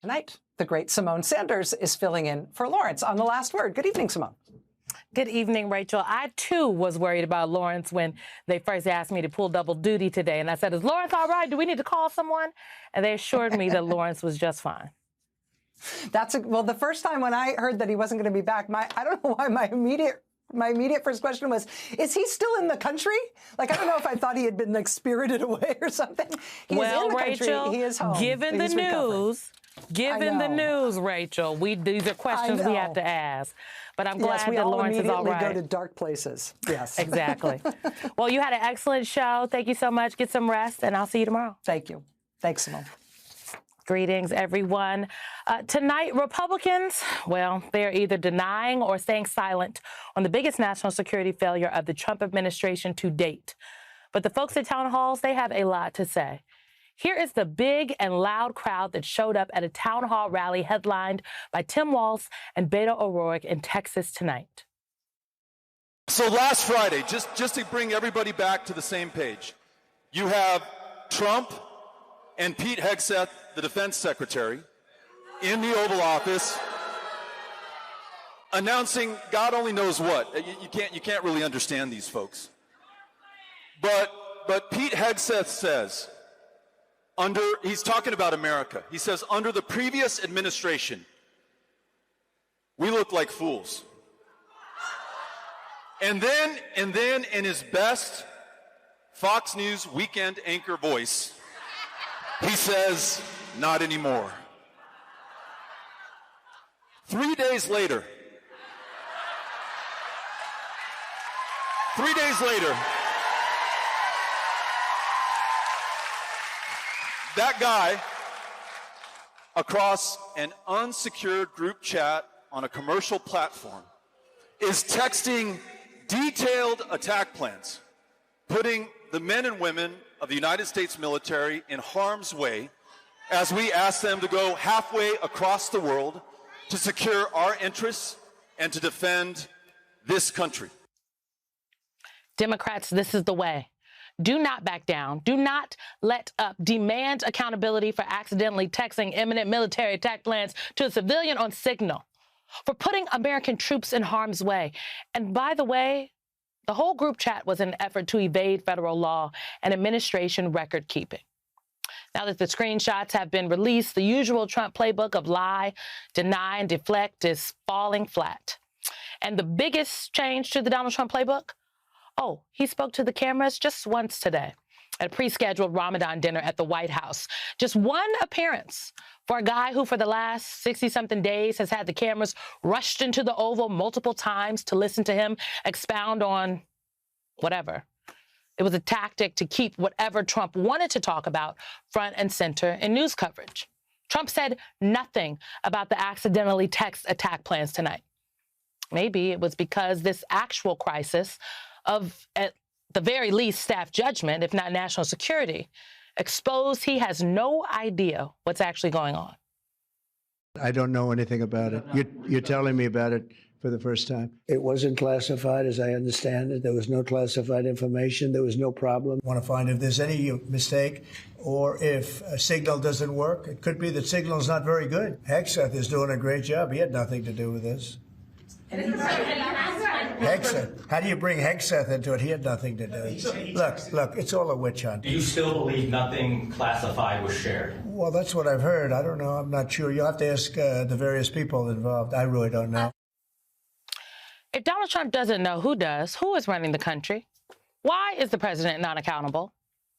Tonight, the great Simone Sanders is filling in for Lawrence on The Last Word. Good evening, Simone. Good evening, Rachel. I, too, was worried about Lawrence when they first asked me to pull double duty today. And I said, is Lawrence all right? Do we need to call someone? And they assured me that Lawrence was just fine. Well, the first time when I heard that he wasn't going to be back, I don't know why my immediate first question was, is he still in the country? Like, I don't know if I thought he had been, like, spirited away or something. He is in the Rachel, country. He is home. Given the news, Rachel, these are questions we have to ask. But I'm glad that Lawrence is all right. We immediately go to dark places. Yes. Exactly. Well, you had an excellent show. Thank you so much. Get some rest, and I'll see you tomorrow. Thank you. Thanks, Simone. Greetings, everyone. Tonight, Republicans, well, they're either denying or staying silent on the biggest national security failure of the Trump administration to date. But the folks at town halls, they have a lot to say. Here is the big and loud crowd that showed up at a town hall rally headlined by Tim Walz and Beto O'Rourke in Texas tonight. So last Friday, just to bring everybody back to the same page, you have Trump and Pete Hegseth, the defense secretary, in the Oval Office announcing God only knows what. You can't really understand these folks. But Pete Hegseth says, he's talking about America. He says, under the previous administration, we looked like fools. And then in his best Fox News weekend anchor voice, he says, not anymore. 3 days later, that guy across an unsecured group chat on a commercial platform is texting detailed attack plans, putting the men and women of the United States military in harm's way as we ask them to go halfway across the world to secure our interests and to defend this country. Democrats, this is the way. Do not back down. Do not let up. Demand accountability for accidentally texting imminent military attack plans to a civilian on Signal, for putting American troops in harm's way. And by the way, the whole group chat was an effort to evade federal law and administration record keeping. Now that the screenshots have been released, the usual Trump playbook of lie, deny, and deflect is falling flat. And the biggest change to the Donald Trump playbook? Oh, he spoke to the cameras just once today at a pre-scheduled Ramadan dinner at the White House. Just one appearance for a guy who for the last 60-something days has had the cameras rushed into the Oval multiple times to listen to him expound on whatever. It was a tactic to keep whatever Trump wanted to talk about front and center in news coverage. Trump said nothing about the accidentally text attack plans tonight. Maybe it was because this actual crisis of, at the very least, staff judgment, if not national security, exposed he has no idea what's actually going on. I don't know anything about it. You're telling me about it for the first time. It wasn't classified, as I understand it. There was no classified information. There was no problem. I want to find if there's any mistake or if a Signal doesn't work. It could be that Signal's not very good. Hegseth is doing a great job. He had nothing to do with this. Hegseth. How do you bring Hegseth into it? He had nothing to do. Look, it's all a witch hunt. Do you still believe nothing classified was shared? Well, that's what I've heard. I don't know. I'm not sure. You'll have to ask the various people involved. I really don't know. If Donald Trump doesn't know, who does? Who is running the country? Why is the president not accountable?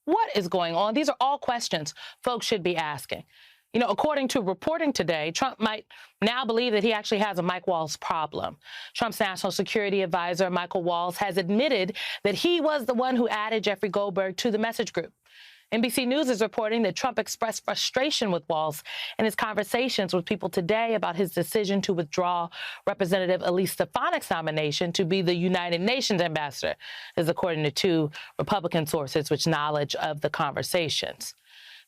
What is going on? These are all questions folks should be asking. You know, according to reporting today, Trump might now believe that he actually has a Mike Waltz problem. Trump's national security advisor, Michael Waltz, has admitted that he was the one who added Jeffrey Goldberg to the message group. NBC News is reporting that Trump expressed frustration with Waltz in his conversations with people today about his decision to withdraw Representative Elise Stefanik's nomination to be the United Nations ambassador, is according to two Republican sources with knowledge of the conversations.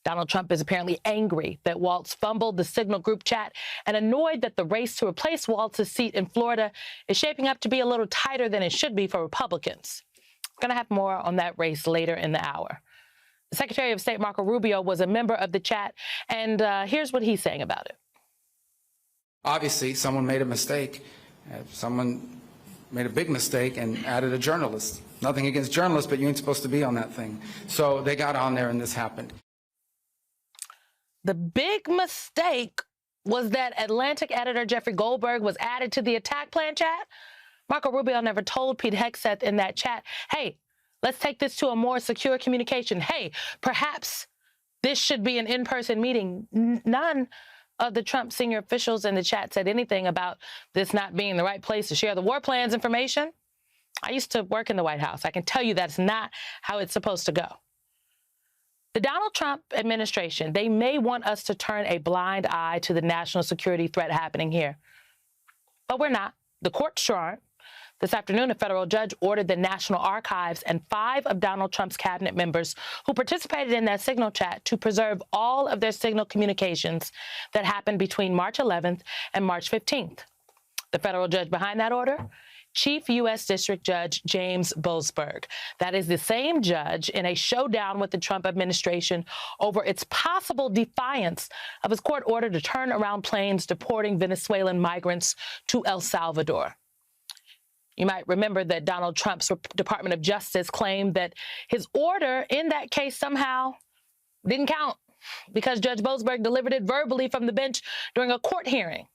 Donald Trump is apparently angry that Waltz fumbled the Signal group chat and annoyed that the race to replace Waltz's seat in Florida is shaping up to be a little tighter than it should be for Republicans. We're going to have more on that race later in the hour. Secretary of State Marco Rubio was a member of the chat, and here's what he's saying about it. Obviously, someone made a mistake. Someone made a big mistake and added a journalist. Nothing against journalists, but you ain't supposed to be on that thing. So they got on there and this happened. The big mistake was that Atlantic editor Jeffrey Goldberg was added to the attack plan chat. Marco Rubio never told Pete Hegseth in that chat, hey, let's take this to a more secure communication. Hey, perhaps this should be an in-person meeting. None of the Trump senior officials in the chat said anything about this not being the right place to share the war plans information. I used to work in the White House. I can tell you that's not how it's supposed to go. The Donald Trump administration, they may want us to turn a blind eye to the national security threat happening here. But we're not. The courts sure aren't. This afternoon, a federal judge ordered the National Archives and 5 of Donald Trump's cabinet members who participated in that Signal chat to preserve all of their Signal communications that happened between March 11th and March 15th. The federal judge behind that order? Chief U.S. District Judge James Boasberg. That is the same judge in a showdown with the Trump administration over its possible defiance of his court order to turn around planes deporting Venezuelan migrants to El Salvador. You might remember that Donald Trump's Department of Justice claimed that his order in that case somehow didn't count because Judge Boasberg delivered it verbally from the bench during a court hearing.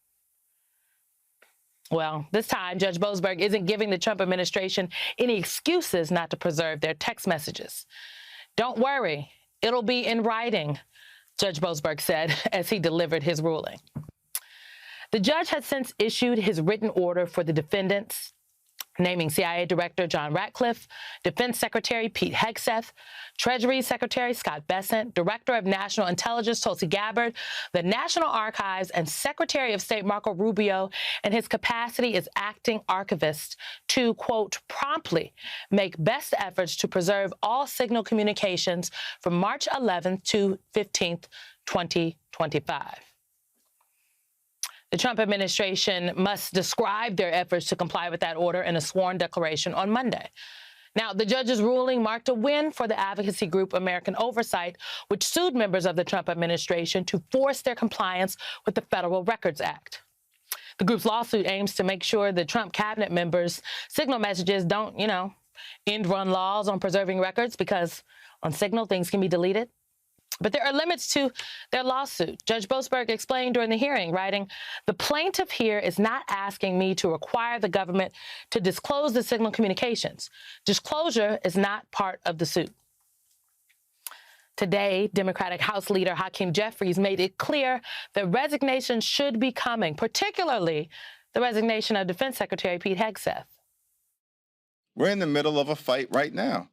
Well, this time, Judge Boasberg isn't giving the Trump administration any excuses not to preserve their text messages. Don't worry, it'll be in writing, Judge Boasberg said as he delivered his ruling. The judge has since issued his written order for the defendants, naming CIA Director John Ratcliffe, Defense Secretary Pete Hegseth, Treasury Secretary Scott Bessent, Director of National Intelligence Tulsi Gabbard, the National Archives, and Secretary of State Marco Rubio in his capacity as acting archivist to, quote, promptly make best efforts to preserve all Signal communications from March 11th to 15th, 2025. The Trump administration must describe their efforts to comply with that order in a sworn declaration on Monday. Now, the judge's ruling marked a win for the advocacy group American Oversight, which sued members of the Trump administration to force their compliance with the Federal Records Act. The group's lawsuit aims to make sure the Trump cabinet members' Signal messages don't, end-run laws on preserving records because on Signal things can be deleted. But there are limits to their lawsuit. Judge Boasberg explained during the hearing, writing, the plaintiff here is not asking me to require the government to disclose the Signal communications. Disclosure is not part of the suit. Today, Democratic House Leader Hakeem Jeffries made it clear that resignation should be coming, particularly the resignation of Defense Secretary Pete Hegseth. We're in the middle of a fight right now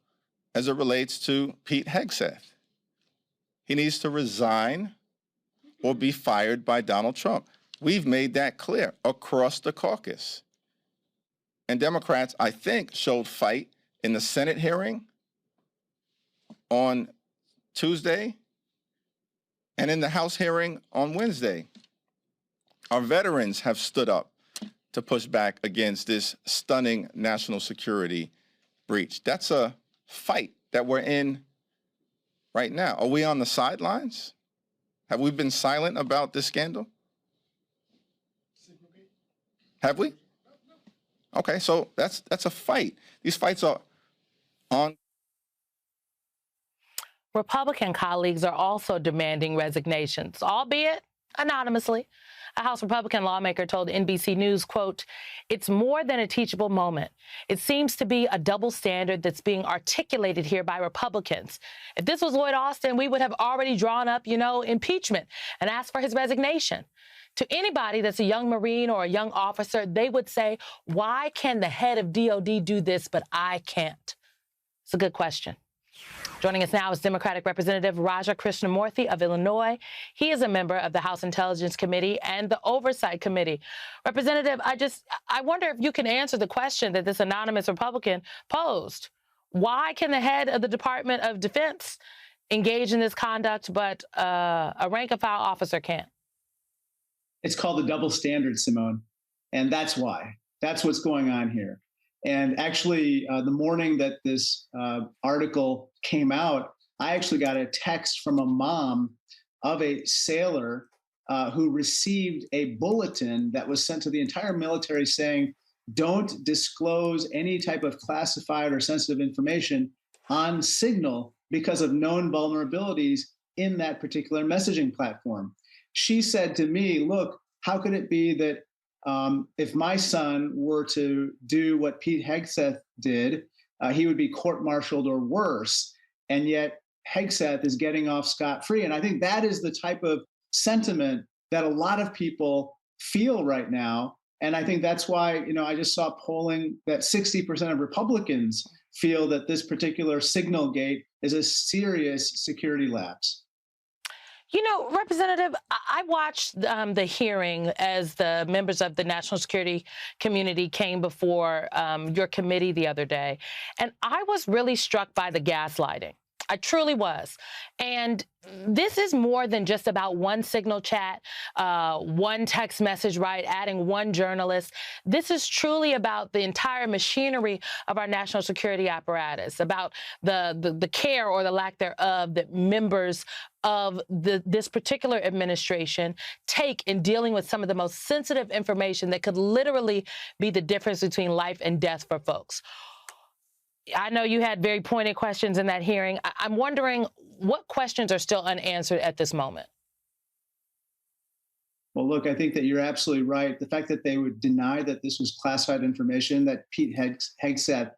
as it relates to Pete Hegseth. He needs to resign or be fired by Donald Trump. We've made that clear across the caucus. And Democrats, I think, showed fight in the Senate hearing on Tuesday and in the House hearing on Wednesday. Our veterans have stood up to push back against this stunning national security breach. That's a fight that we're in right now. Are we on the sidelines? Have we been silent about this scandal? Have we? Okay, so that's a fight. These fights are on. Republican colleagues are also demanding resignations, albeit anonymously. A House Republican lawmaker told NBC News, quote, it's more than a teachable moment. It seems to be a double standard that's being articulated here by Republicans. If this was Lloyd Austin, we would have already drawn up, impeachment and asked for his resignation. To anybody that's a young Marine or a young officer, they would say, why can the head of DOD do this, but I can't? It's a good question. Joining us now is Democratic Representative Raja Krishnamoorthi of Illinois. He is a member of the House Intelligence Committee and the Oversight Committee. Representative, I wonder if you can answer the question that this anonymous Republican posed. Why can the head of the Department of Defense engage in this conduct, but a rank-and-file officer can't? It's called the double standard, Simone, and that's why. That's what's going on here. And actually, the morning that this article came out, I actually got a text from a mom of a sailor who received a bulletin that was sent to the entire military saying, don't disclose any type of classified or sensitive information on Signal because of known vulnerabilities in that particular messaging platform. She said to me, look, how could it be that if my son were to do what Pete Hegseth did, he would be court-martialed or worse, and yet Hegseth is getting off scot-free. And I think that is the type of sentiment that a lot of people feel right now. And I think that's why, I just saw polling that 60% of Republicans feel that this particular Signal gate is a serious security lapse. Representative, I watched the hearing as the members of the national security community came before your committee the other day, and I was really struck by the gaslighting. I truly was. And this is more than just about one Signal chat, one text message, right, adding one journalist. This is truly about the entire machinery of our national security apparatus, about the care or the lack thereof that members of this particular administration take in dealing with some of the most sensitive information that could literally be the difference between life and death for folks. I know you had very pointed questions in that hearing. I'm wondering what questions are still unanswered at this moment. Well, look, I think that you're absolutely right. The fact that they would deny that this was classified information that Pete Hegseth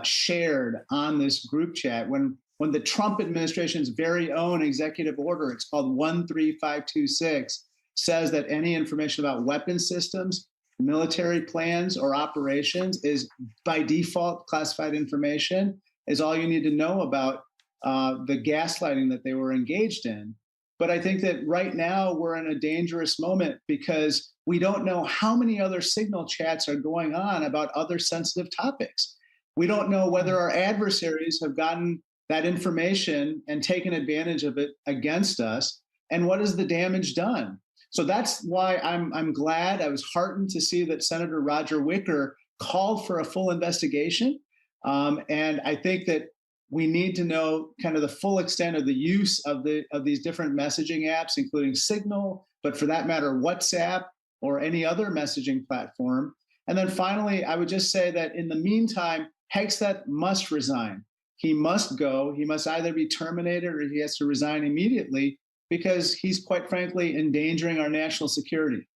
shared on this group chat, when the Trump administration's very own executive order, it's called 13526, says that any information about weapon systems, military plans, or operations is by default classified information, is all you need to know about the gaslighting that they were engaged in. But I think that right now we're in a dangerous moment because we don't know how many other Signal chats are going on about other sensitive topics. We don't know whether our adversaries have gotten that information and taken advantage of it against us, and what is the damage done? So that's why I'm glad, I was heartened to see that Senator Roger Wicker called for a full investigation. And I think that we need to know kind of the full extent of the use of these different messaging apps, including Signal, but for that matter, WhatsApp or any other messaging platform. And then finally, I would just say that in the meantime, Hegseth must resign. He must go. He must either be terminated or he has to resign immediately, because he's quite frankly endangering our national security.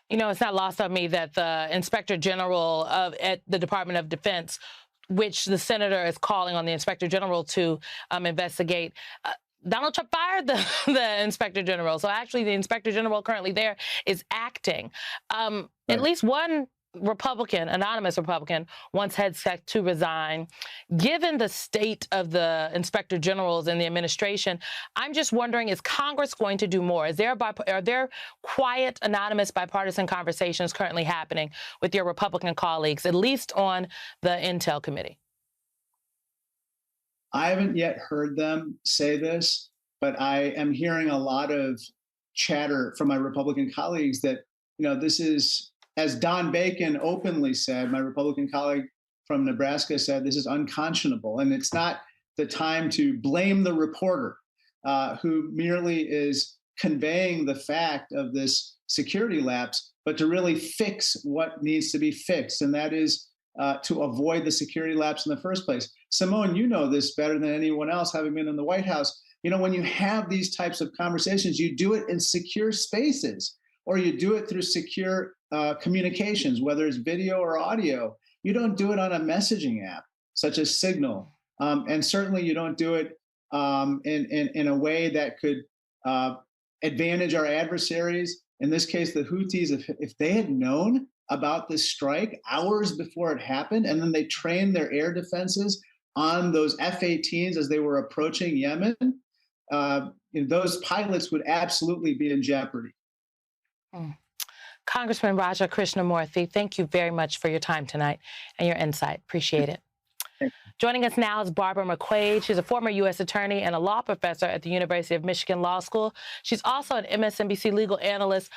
It's not lost on me that the Inspector General at the Department of Defense, which the senator is calling on the Inspector General to investigate, Donald Trump fired the Inspector General. So actually the Inspector General currently there is acting. Right. At least one Republican, anonymous Republican, wants Hegseth to resign. Given the state of the Inspector Generals in the administration, I'm just wondering, is Congress going to do more? Are there quiet, anonymous, bipartisan conversations currently happening with your Republican colleagues, at least on the Intel Committee? I haven't yet heard them say this, but I am hearing a lot of chatter from my Republican colleagues that, this is, as Don Bacon openly said, my Republican colleague from Nebraska said, this is unconscionable. And it's not the time to blame the reporter who merely is conveying the fact of this security lapse, but to really fix what needs to be fixed. And that is to avoid the security lapse in the first place. Simone, you know this better than anyone else, having been in the White House. When you have these types of conversations, you do it in secure spaces, or you do it through secure communications, whether it's video or audio. You don't do it on a messaging app such as Signal. And certainly you don't do it in a way that could advantage our adversaries. In this case, the Houthis, if they had known about this strike hours before it happened, and then they trained their air defenses on those F-18s as they were approaching Yemen, those pilots would absolutely be in jeopardy. Congressman Raja Krishnamoorthi, thank you very much for your time tonight and your insight. Appreciate it. Joining us now is Barbara McQuade. She's a former U.S. attorney and a law professor at the University of Michigan Law School. She's also an MSNBC legal analyst.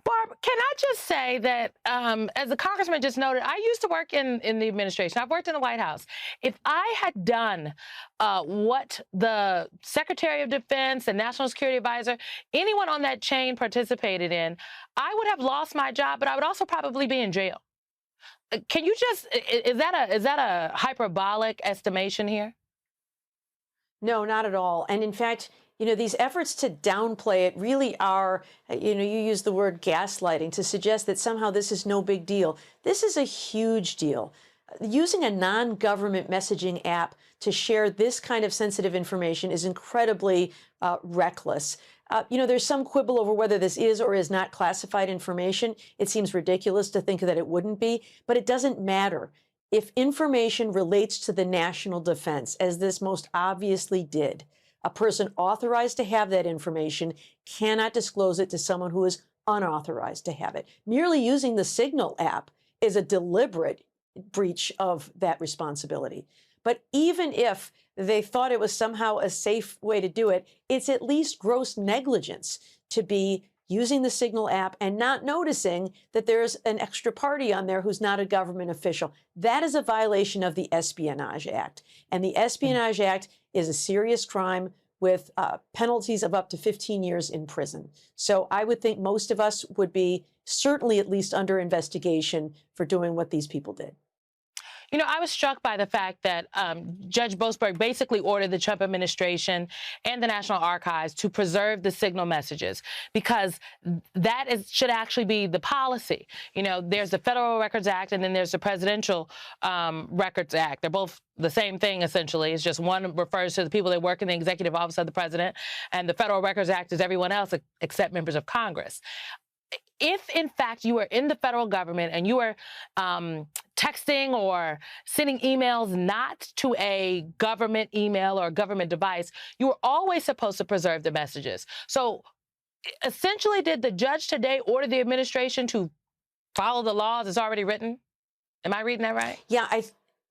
Barb, can I just say that, as the congressman just noted, I used to work in the administration. I've worked in the White House. If I had done what the Secretary of Defense and National Security Advisor, anyone on that chain participated in, I would have lost my job, but I would also probably be in jail. Can you just, is that a hyperbolic estimation here? No, not at all. And in fact, you know, these efforts to downplay it really are, you know, you use the word gaslighting to suggest that somehow this is no big deal. This is a huge deal. Using a non-government messaging app to share this kind of sensitive information is incredibly reckless. You know, there's some quibble over whether this is or is not classified information. It seems ridiculous to think that it wouldn't be, but it doesn't matter. If information relates to the national defense, as this most obviously did, a person authorized to have that information cannot disclose it to someone who is unauthorized to have it. Merely using the Signal app is a deliberate breach of that responsibility. But even if they thought it was somehow a safe way to do it, it's at least gross negligence to be using the Signal app and not noticing that there's an extra party on there who's not a government official. That is a violation of the Espionage Act. And the Espionage Act is a serious crime with penalties of up to 15 years in prison. So I would think most of us would be certainly at least under investigation for doing what these people did. You know, I was struck by the fact that Judge Boasberg basically ordered the Trump administration and the National Archives to preserve the Signal messages, because that should actually be the policy. You know, there's the Federal Records Act and then there's the Presidential Records Act. They're both the same thing, essentially. It's just one refers to the people that work in the executive office of the president, and the Federal Records Act is everyone else except members of Congress. If, in fact, you are in the federal government and you are texting or sending emails not to a government email or a government device, you are always supposed to preserve the messages. So essentially, did the judge today order the administration to follow the laws as already written? Am I reading that right? Yeah,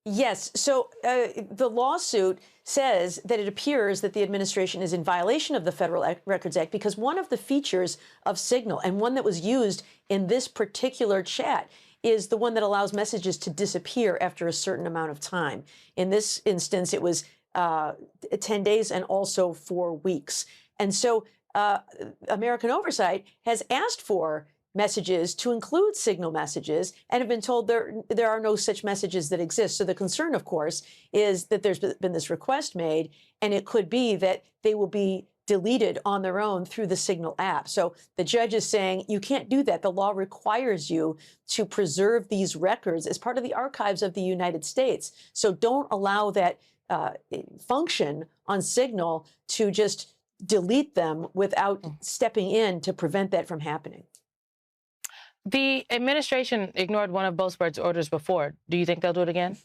yes. So the lawsuit says that it appears that the administration is in violation of the Federal Records Act because one of the features of Signal, and one that was used in this particular chat, is the one that allows messages to disappear after a certain amount of time. In this instance, it was 10 days and also 4 weeks. And so American Oversight has asked for messages to include Signal messages and have been told there are no such messages that exist. So the concern, of course, is that there's been this request made, and it could be that they will be deleted on their own through the Signal app. So the judge is saying you can't do that. The law requires you to preserve these records as part of the archives of the United States. So don't allow that function on Signal to just delete them without stepping in to prevent that from happening. The administration ignored one of Boasberg's orders before. Do you think they'll do it again?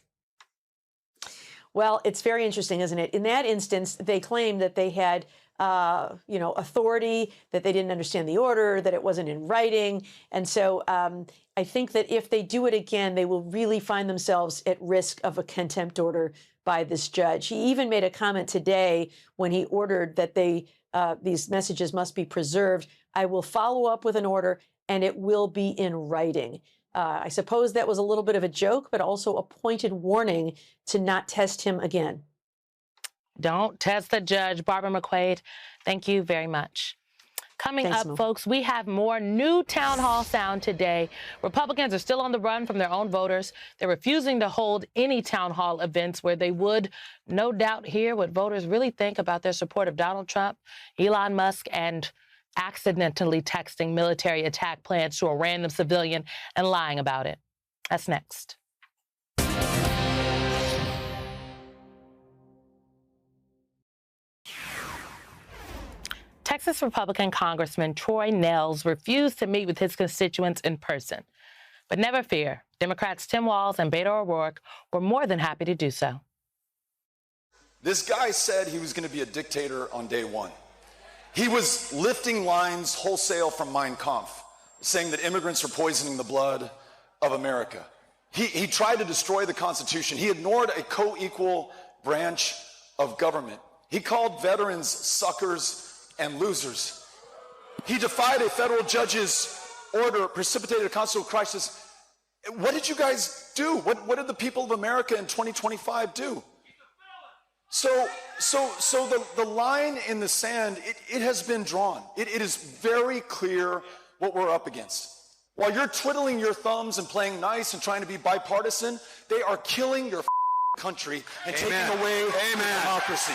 Well, it's very interesting, isn't it? In that instance, they claimed that they had, authority, that they didn't understand the order, that it wasn't in writing. And so I think that if they do it again, they will really find themselves at risk of a contempt order by this judge. He even made a comment today when he ordered that these messages must be preserved. I will follow up with an order, and it will be in writing. I suppose that was a little bit of a joke, but also a pointed warning to not test him again. Don't test the judge. Barbara McQuade, thank you very much. Coming up, folks, we have more new town hall sound today. Republicans are still on the run from their own voters. They're refusing to hold any town hall events where they would, no doubt, hear what voters really think about their support of Donald Trump, Elon Musk, and accidentally texting military attack plans to a random civilian and lying about it. That's next. Texas Republican Congressman Troy Nehls refused to meet with his constituents in person. But never fear, Democrats Tim Walz and Beto O'Rourke were more than happy to do so. This guy said he was going to be a dictator on day one. He was lifting lines wholesale from Mein Kampf, saying that immigrants are poisoning the blood of America. He tried to destroy the Constitution. He ignored a co-equal branch of government. He called veterans suckers and losers. He defied a federal judge's order precipitated a constitutional crisis. What did you guys do? What did the people of America in 2025 do? So the line in the sand, it has been drawn. It is very clear what we're up against. While you're twiddling your thumbs and playing nice and trying to be bipartisan, they are killing your country and taking away your democracy.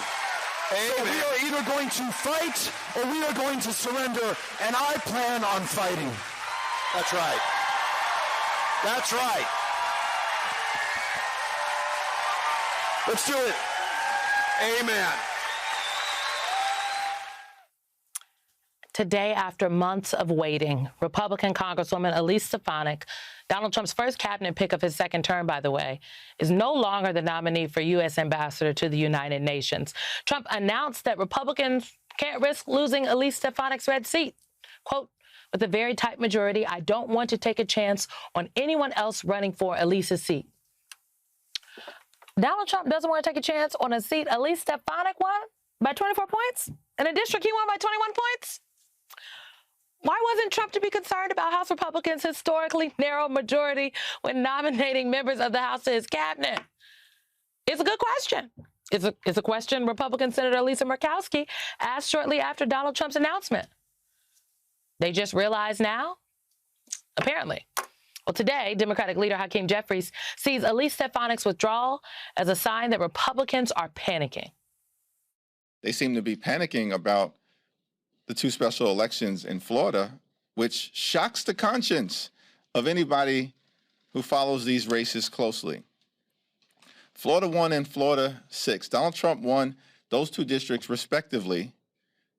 So we are either going to fight or we are going to surrender, and I plan on fighting. That's right. That's right. Let's do it. Amen. Today, after months of waiting, Republican Congresswoman Elise Stefanik, Donald Trump's first cabinet pick of his second term, by the way, is no longer the nominee for U.S. ambassador to the United Nations. Trump announced that Republicans can't risk losing Elise Stefanik's red seat. Quote, with a very tight majority, I don't want to take a chance on anyone else running for Elise's seat. Donald Trump doesn't want to take a chance on a seat Elise Stefanik won by 24 points? In a district he won by 21 points? Why wasn't Trump to be concerned about House Republicans' historically narrow majority when nominating members of the House to his cabinet? It's a good question. It's a question Republican Senator Lisa Murkowski asked shortly after Donald Trump's announcement. They just realized now? Apparently. Well, today, Democratic leader Hakeem Jeffries sees Elise Stefanik's withdrawal as a sign that Republicans are panicking. They seem to be panicking about the two special elections in Florida, which shocks the conscience of anybody who follows these races closely. Florida 1 and Florida 6. Donald Trump won those two districts respectively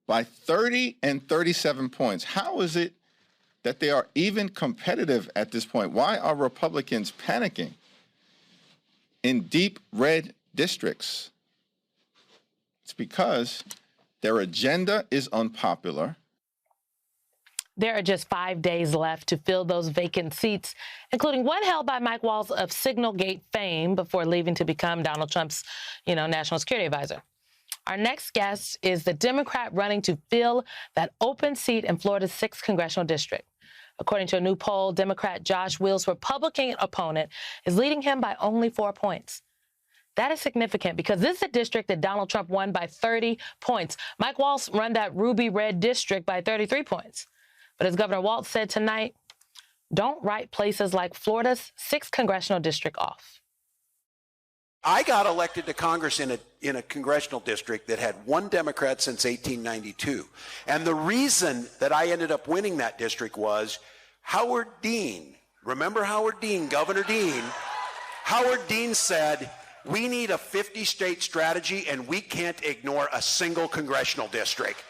by 30 and 37 points. How is it that they are even competitive at this point? Why are Republicans panicking in deep red districts? It's because their agenda is unpopular. There are just 5 days left to fill those vacant seats, including one held by Mike Waltz of Signalgate fame before leaving to become Donald Trump's, national security advisor. Our next guest is the Democrat running to fill that open seat in Florida's 6th congressional district. According to a new poll, Democrat Josh Will's Republican opponent is leading him by only 4 points. That is significant because this is a district that Donald Trump won by 30 points. Mike Waltz won that ruby red district by 33 points. But as Governor Waltz said tonight, don't write places like Florida's 6th congressional district off. I got elected to Congress in a congressional district that had one Democrat since 1892. And the reason that I ended up winning that district was Howard Dean. Remember Howard Dean, Governor Dean? Howard Dean said, we need a 50-state strategy and we can't ignore a single congressional district.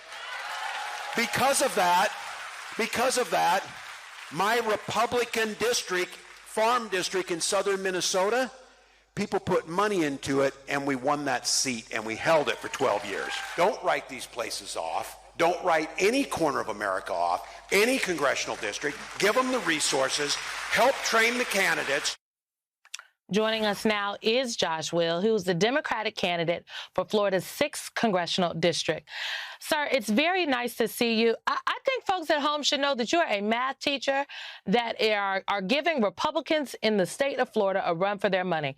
Because of that, my Republican district, farm district in southern Minnesota, people put money into it, and we won that seat, and we held it for 12 years. Don't write these places off. Don't write any corner of America off, any congressional district. Give them the resources. Help train the candidates. Joining us now is Josh Will, who's the Democratic candidate for Florida's 6th congressional district. Sir, it's very nice to see you. I think folks at home should know that you are a math teacher that are giving Republicans in the state of Florida a run for their money.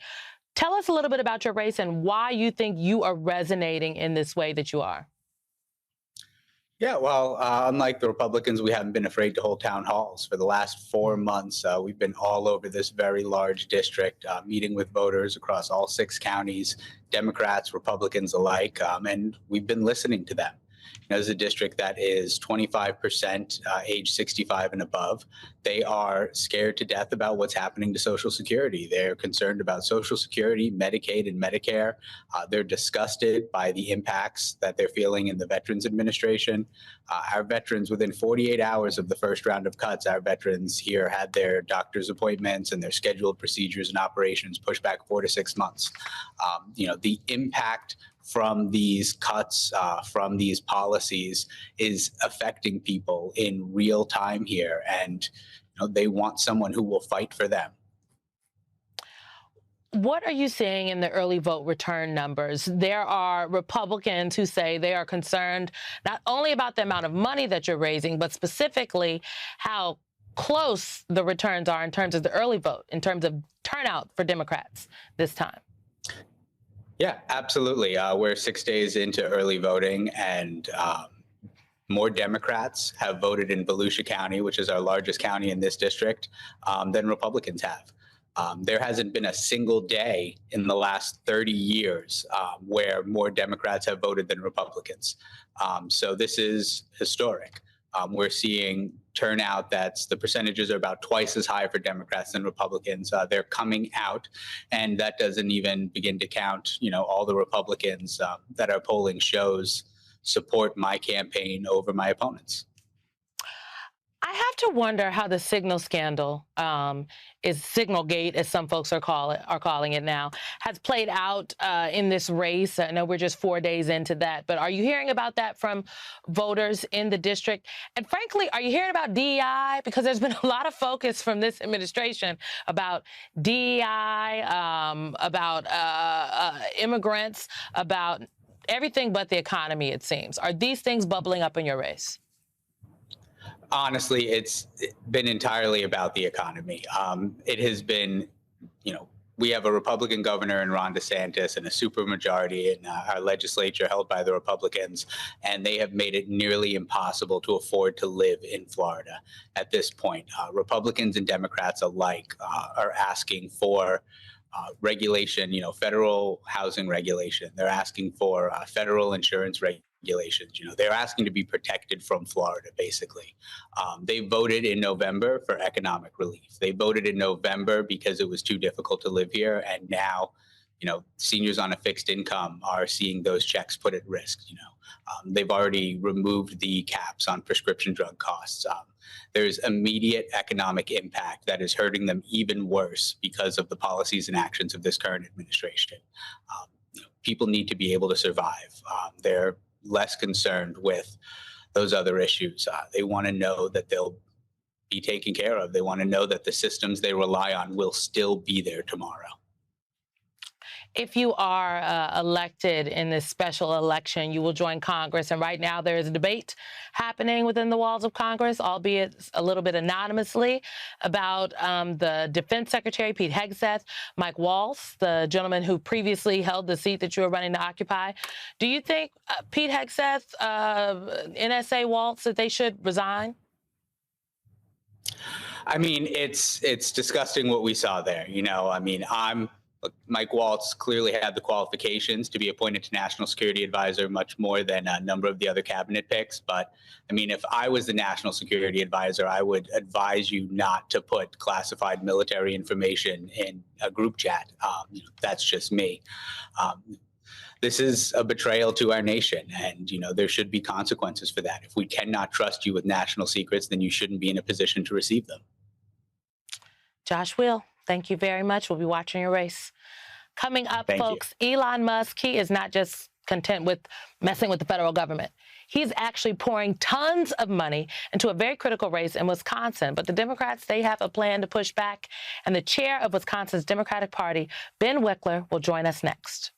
Tell us a little bit about your race and why you think you are resonating in this way that you are. Yeah, well, unlike the Republicans, we haven't been afraid to hold town halls. For the last 4 months, we've been all over this very large district, meeting with voters across all 6 counties, Democrats, Republicans alike, and we've been listening to them. As a district that is 25% age 65 and above, they are scared to death about what's happening to Social Security. They're concerned about Social Security, Medicaid, and Medicare. They're disgusted by the impacts that they're feeling in the Veterans Administration. Our veterans, within 48 hours of the first round of cuts, our veterans here had their doctor's appointments and their scheduled procedures and operations pushed back 4 to 6 months. The impact from these cuts, from these policies is affecting people in real time here. And they want someone who will fight for them. What are you seeing in the early vote return numbers? There are Republicans who say they are concerned not only about the amount of money that you're raising, but specifically how close the returns are in terms of the early vote, in terms of turnout for Democrats this time. Yeah, absolutely. We're 6 days into early voting, and more Democrats have voted in Volusia County, which is our largest county in this district, than Republicans have. There hasn't been a single day in the last 30 years where more Democrats have voted than Republicans. So this is historic. We're seeing turnout the percentages are about twice as high for Democrats than Republicans. They're coming out, and that doesn't even begin to count, all the Republicans that our polling shows support my campaign over my opponents. I have to wonder how the signal scandal, is Signalgate, as some folks are calling it now, has played out in this race. I know we're just 4 days into that, but are you hearing about that from voters in the district? And frankly, are you hearing about DEI? Because there's been a lot of focus from this administration about DEI, about immigrants, about everything but the economy, it seems. Are these things bubbling up in your race? Honestly, it's been entirely about the economy. It has been, we have a Republican governor in Ron DeSantis and a supermajority in our legislature held by the Republicans, and they have made it nearly impossible to afford to live in Florida at this point. Republicans and Democrats alike are asking for regulation, federal housing regulation. They're asking for federal insurance regulations. They're asking to be protected from Florida, basically. They voted in November for economic relief. They voted in November because it was too difficult to live here. And now, seniors on a fixed income are seeing those checks put at risk. They've already removed the caps on prescription drug costs. There's immediate economic impact that is hurting them even worse because of the policies and actions of this current administration. People need to be able to survive. They're less concerned with those other issues. They want to know that they'll be taken care of. They want to know that the systems they rely on will still be there tomorrow. If you are elected in this special election, you will join Congress. And right now there is a debate happening within the walls of Congress, albeit a little bit anonymously, about the Defense Secretary, Pete Hegseth, Mike Waltz, the gentleman who previously held the seat that you were running to occupy. Do you think Pete Hegseth, NSA Waltz, that they should resign? I mean, it's disgusting what we saw there. Mike Waltz clearly had the qualifications to be appointed to National Security Advisor much more than a number of the other cabinet picks. But if I was the National Security Advisor, I would advise you not to put classified military information in a group chat. That's just me. This is a betrayal to our nation, and there should be consequences for that. If we cannot trust you with national secrets, then you shouldn't be in a position to receive them. Josh Will, thank you very much. We'll be watching your race. Coming up, folks, Elon Musk, he is not just content with messing with the federal government. He's actually pouring tons of money into a very critical race in Wisconsin. But the Democrats, they have a plan to push back. And the chair of Wisconsin's Democratic Party, Ben Wickler, will join us next.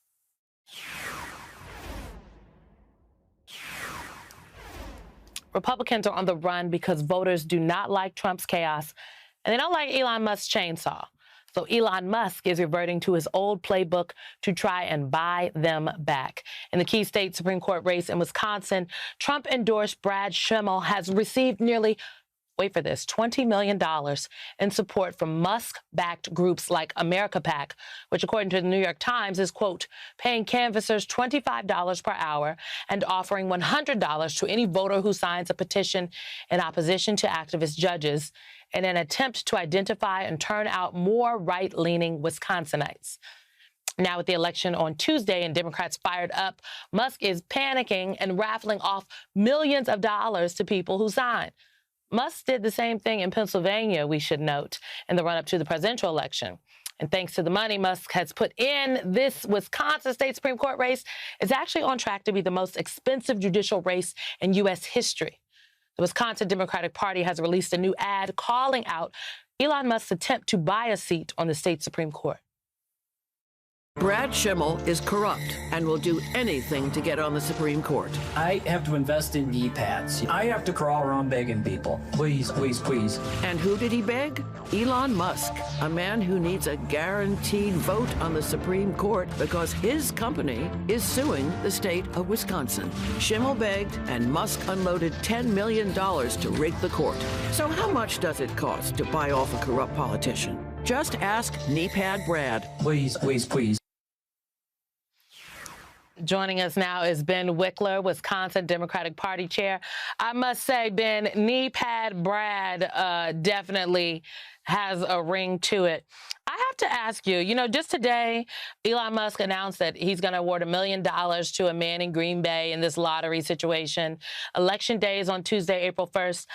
Republicans are on the run because voters do not like Trump's chaos, and they don't like Elon Musk's chainsaw. So Elon Musk is reverting to his old playbook to try and buy them back. In the key state Supreme Court race in Wisconsin, Trump-endorsed Brad Schimel has received nearly, wait for this, $20 million in support from Musk-backed groups like America PAC, which, according to the New York Times, is, quote, paying canvassers $25 per hour and offering $100 to any voter who signs a petition in opposition to activist judges in an attempt to identify and turn out more right-leaning Wisconsinites. Now, with the election on Tuesday and Democrats fired up, Musk is panicking and raffling off millions of dollars to people who sign. Musk did the same thing in Pennsylvania, we should note, in the run-up to the presidential election. And thanks to the money Musk has put in, this Wisconsin State Supreme Court race is actually on track to be the most expensive judicial race in U.S. history. The Wisconsin Democratic Party has released a new ad calling out Elon Musk's attempt to buy a seat on the state Supreme Court. Brad Schimmel is corrupt and will do anything to get on the Supreme Court. I have to invest in knee pads. I have to crawl around begging people. Please, please, please. And who did he beg? Elon Musk, a man who needs a guaranteed vote on the Supreme Court because his company is suing the state of Wisconsin. Schimmel begged and Musk unloaded $10 million to rig the court. So how much does it cost to buy off a corrupt politician? Just ask Kneepad Brad. Please, please, please. Joining us now is Ben Wickler, Wisconsin Democratic Party chair. I must say, Ben, Kneepad Brad definitely has a ring to it. I have to ask you, just today, Elon Musk announced that he's going to award $1 million to a man in Green Bay in this lottery situation. Election day is on Tuesday, April 1st.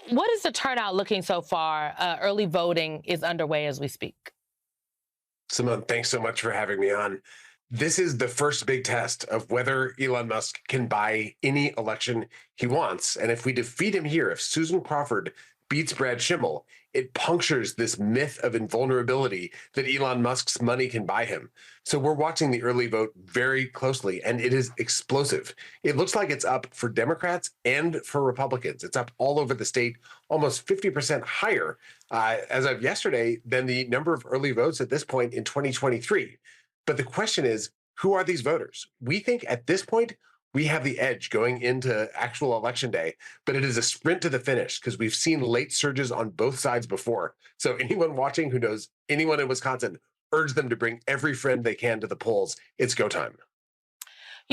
What is the turnout looking so far? Early voting is underway as we speak. Simone, thanks so much for having me on. This is the first big test of whether Elon Musk can buy any election he wants. And if we defeat him here, if Susan Crawford beats Brad Schimmel, it punctures this myth of invulnerability that Elon Musk's money can buy him. So we're watching the early vote very closely, and it is explosive. It looks like it's up for Democrats and for Republicans. It's up all over the state, almost 50% higher as of yesterday than the number of early votes at this point in 2023. But the question is, who are these voters? We think at this point, we have the edge going into actual election day, but it is a sprint to the finish because we've seen late surges on both sides before. So anyone watching who knows anyone in Wisconsin, urge them to bring every friend they can to the polls. It's go time.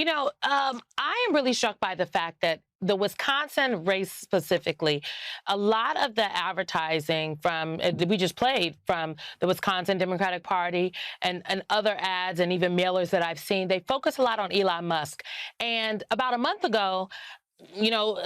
I am really struck by the fact that the Wisconsin race specifically, a lot of the advertising we just played from the Wisconsin Democratic Party and other ads and even mailers that I've seen, they focus a lot on Elon Musk. And about a month ago,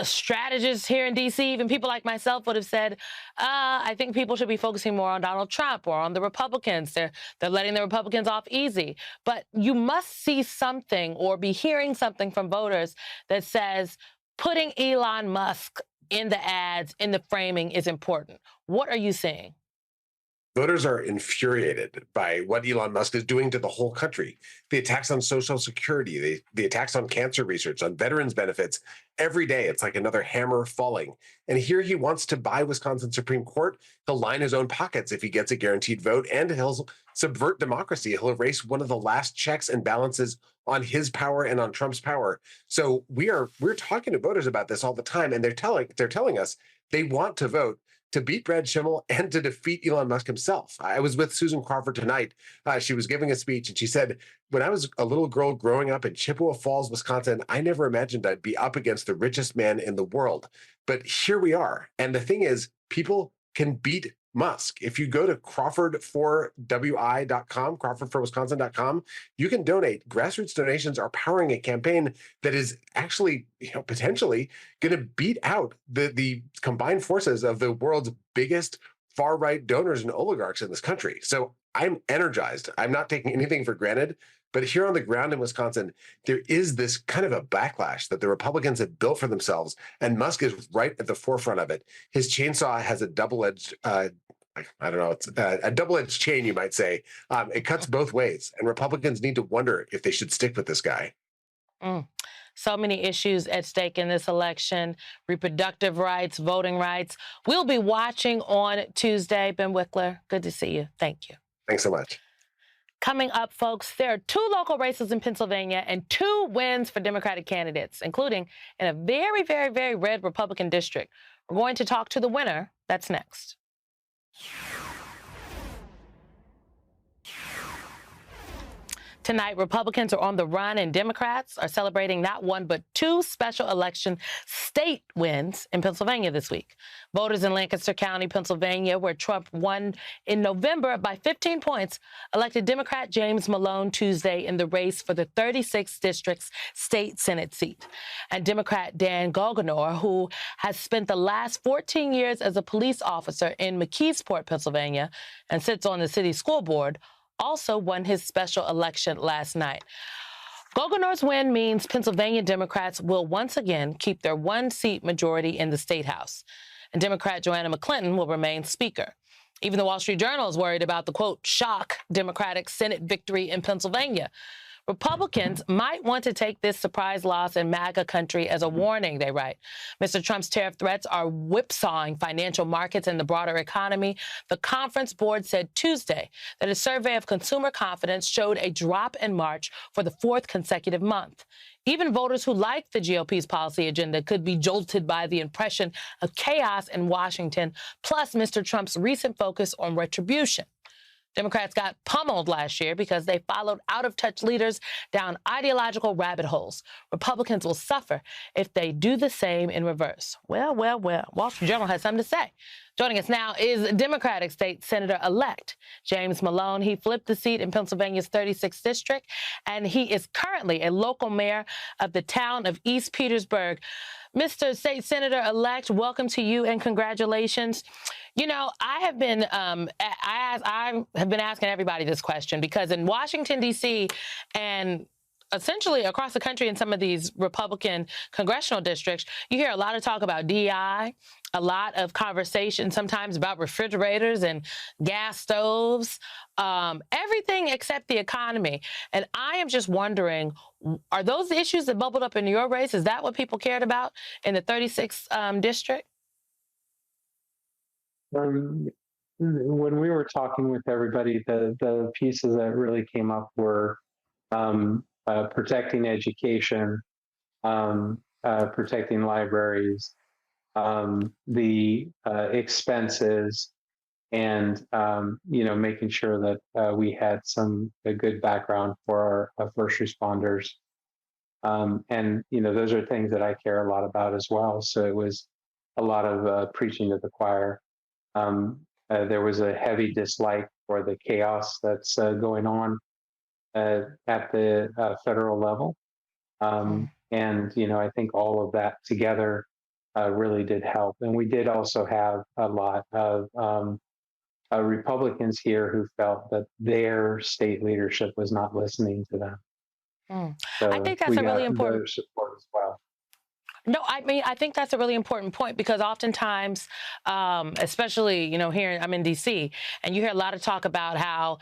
strategists here in D.C., even people like myself would have said, I think people should be focusing more on Donald Trump or on the Republicans. They're letting the Republicans off easy. But you must see something or be hearing something from voters that says putting Elon Musk in the ads, in the framing is important. What are you seeing? Voters are infuriated by what Elon Musk is doing to the whole country. The attacks on Social Security, the attacks on cancer research, on veterans benefits. Every day, it's like another hammer falling. And here he wants to buy Wisconsin Supreme Court. He'll line his own pockets if he gets a guaranteed vote, and he'll subvert democracy. He'll erase one of the last checks and balances on his power and on Trump's power. So we're talking to voters about this all the time, and they're telling us they want to vote to beat Brad Schimmel and to defeat Elon Musk himself. I was with Susan Crawford tonight. She was giving a speech, and she said, when I was a little girl growing up in Chippewa Falls, Wisconsin, I never imagined I'd be up against the richest man in the world. But here we are. And the thing is, people can beat Musk. If you go to crawfordforwi.com, crawfordforwisconsin.com, you can donate. Grassroots donations are powering a campaign that is actually, potentially going to beat out the combined forces of the world's biggest far-right donors and oligarchs in this country. So I'm energized. I'm not taking anything for granted. But here on the ground in Wisconsin, there is this kind of a backlash that the Republicans have built for themselves, and Musk is right at the forefront of it. His chainsaw has a double-edged, it's a double-edged chain, you might say. It cuts both ways, and Republicans need to wonder if they should stick with this guy. So many issues at stake in this election: reproductive rights, voting rights. We'll be watching on Tuesday. Ben Wickler, good to see you. Thank you. Thanks so much. Coming up, folks, there are 2 local races in Pennsylvania and 2 wins for Democratic candidates, including in a very, very, very red Republican district. We're going to talk to the winner. That's next. Tonight, Republicans are on the run and Democrats are celebrating not 1 but 2 special election state wins in Pennsylvania this week. Voters in Lancaster County, Pennsylvania, where Trump won in November by 15 points, elected Democrat James Malone Tuesday in the race for the 36th district's state Senate seat. And Democrat Dan Goldgarner, who has spent the last 14 years as a police officer in McKeesport, Pennsylvania, and sits on the city school board, also won his special election last night. Goldgarner's win means Pennsylvania Democrats will once again keep their 1-seat majority in the State House, and Democrat Joanna McClinton will remain Speaker. Even the Wall Street Journal is worried about the, quote, shock Democratic Senate victory in Pennsylvania. Republicans might want to take this surprise loss in MAGA country as a warning, they write. Mr. Trump's tariff threats are whipsawing financial markets and the broader economy. The conference board said Tuesday that a survey of consumer confidence showed a drop in March for the fourth consecutive month. Even voters who like the GOP's policy agenda could be jolted by the impression of chaos in Washington, plus Mr. Trump's recent focus on retribution. Democrats got pummeled last year because they followed out-of-touch leaders down ideological rabbit holes. Republicans will suffer if they do the same in reverse. Well, well, well. Wall Street Journal has something to say. Joining us now is Democratic State Senator-elect James Malone. He flipped the seat in Pennsylvania's 36th district, and he is currently a local mayor of the town of East Petersburg. Mr. State Senator-elect, welcome to you and congratulations. You know, I have been asking everybody this question because in Washington, D.C. and essentially across the country in some of these Republican congressional districts, you hear a lot of talk about DEI, a lot of conversation sometimes about refrigerators and gas stoves, everything except the economy. And I am just wondering, are those the issues that bubbled up in your race? Is that what people cared about in the 36th district? When we were talking with everybody, the pieces that really came up were protecting education, protecting libraries, the expenses, and making sure that we had a good background for our first responders. And those are things that I care a lot about as well. So it was a lot of preaching to the choir. There was a heavy dislike for the chaos that's going on at the federal level. And, I think all of that together really did help. And we did also have a lot of Republicans here who felt that their state leadership was not listening to them. So I think that's a really important support as well. No, I mean, I think that's a really important point because oftentimes, especially, here I'm in D.C., and you hear a lot of talk about how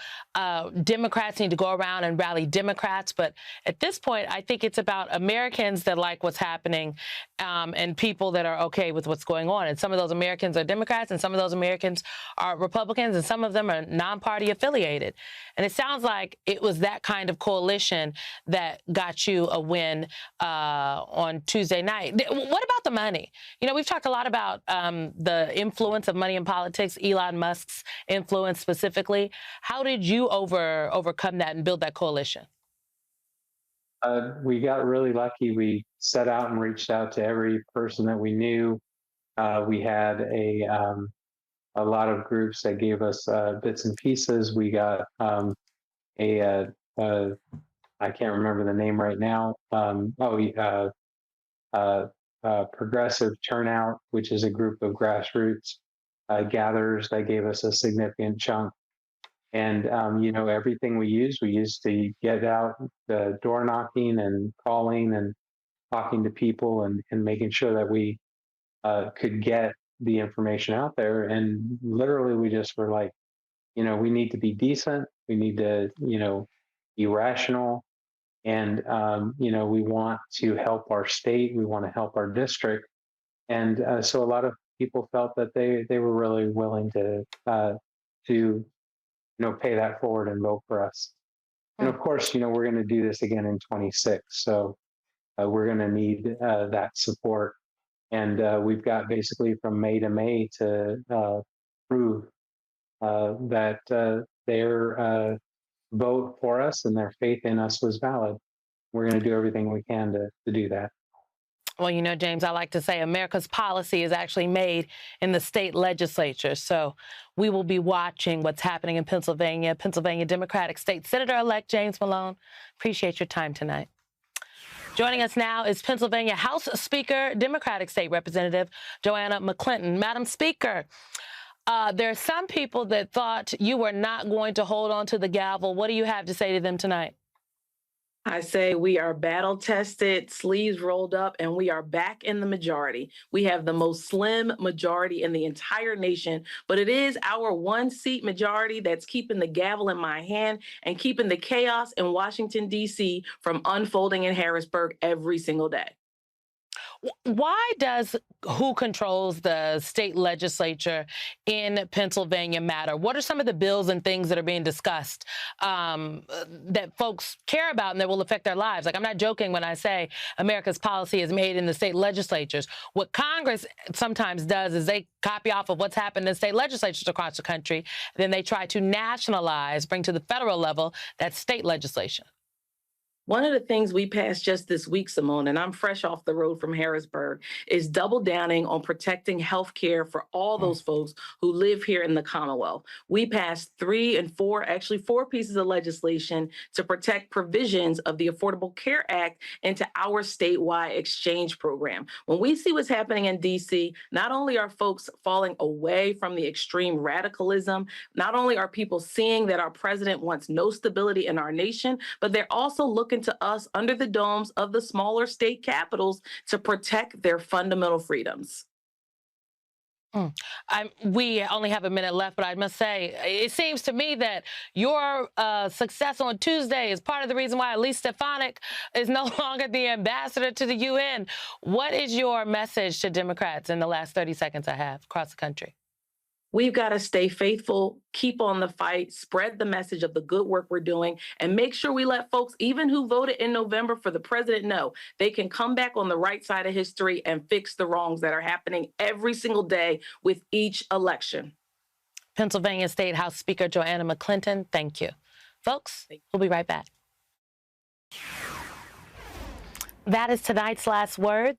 Democrats need to go around and rally Democrats. But at this point, I think it's about Americans that like what's happening and people that are OK with what's going on. And some of those Americans are Democrats and some of those Americans are Republicans and some of them are non-party affiliated. And it sounds like it was that kind of coalition that got you a win on Tuesday night. What about the money? We've talked a lot about the influence of money in politics, Elon Musk's influence specifically. How did you overcome that and build that coalition? We got really lucky. We set out and reached out to every person that we knew. We had a lot of groups that gave us bits and pieces. We got I can't remember the name right now. Progressive Turnout, which is a group of grassroots gatherers that gave us a significant chunk. And, everything we used to get out the door knocking and calling and talking to people and making sure that we could get the information out there. And literally we just were like, we need to be decent. We need to, be rational. And, we want to help our state. We want to help our district. And so a lot of people felt that they were really willing to pay that forward and vote for us. And of course, we're going to do this again in 26. So we're going to need that support. And we've got basically from May to May to prove that their vote for us and their faith in us was valid. We're going to do everything we can to do that. Well, James, I like to say America's policy is actually made in the state legislature. So we will be watching what's happening in Pennsylvania. Pennsylvania Democratic State Senator-elect James Malone, appreciate your time tonight. Joining us now is Pennsylvania House Speaker, Democratic State Representative Joanna McClinton. Madam Speaker, there are some people that thought you were not going to hold on to the gavel. What do you have to say to them tonight? I say we are battle tested, sleeves rolled up, and we are back in the majority. We have the most slim majority in the entire nation, but it is our one-seat majority that's keeping the gavel in my hand and keeping the chaos in Washington, D.C. from unfolding in Harrisburg every single day. Why does who controls the state legislature in Pennsylvania matter? What are some of the bills and things that are being discussed that folks care about and that will affect their lives? Like, I'm not joking when I say America's policy is made in the state legislatures. What Congress sometimes does is they copy off of what's happened in state legislatures across the country. Then they try to nationalize, bring to the federal level, that state legislation. One of the things we passed just this week, Simone, and I'm fresh off the road from Harrisburg, is double downing on protecting health care for all those folks who live here in the Commonwealth. We passed four pieces of legislation to protect provisions of the Affordable Care Act into our statewide exchange program. When we see what's happening in D.C., not only are folks falling away from the extreme radicalism, not only are people seeing that our president wants no stability in our nation, but they're also looking to us under the domes of the smaller state capitals to protect their fundamental freedoms. We only have a minute left, but I must say, it seems to me that your success on Tuesday is part of the reason why Elise Stefanik is no longer the ambassador to the UN. What is your message to Democrats in the last 30 seconds I have across the country? We've got to stay faithful, keep on the fight, spread the message of the good work we're doing, and make sure we let folks, even who voted in November for the president, know they can come back on the right side of history and fix the wrongs that are happening every single day with each election. Pennsylvania State House Speaker Joanna McClinton, thank you. Folks, we'll be right back. That is tonight's last word.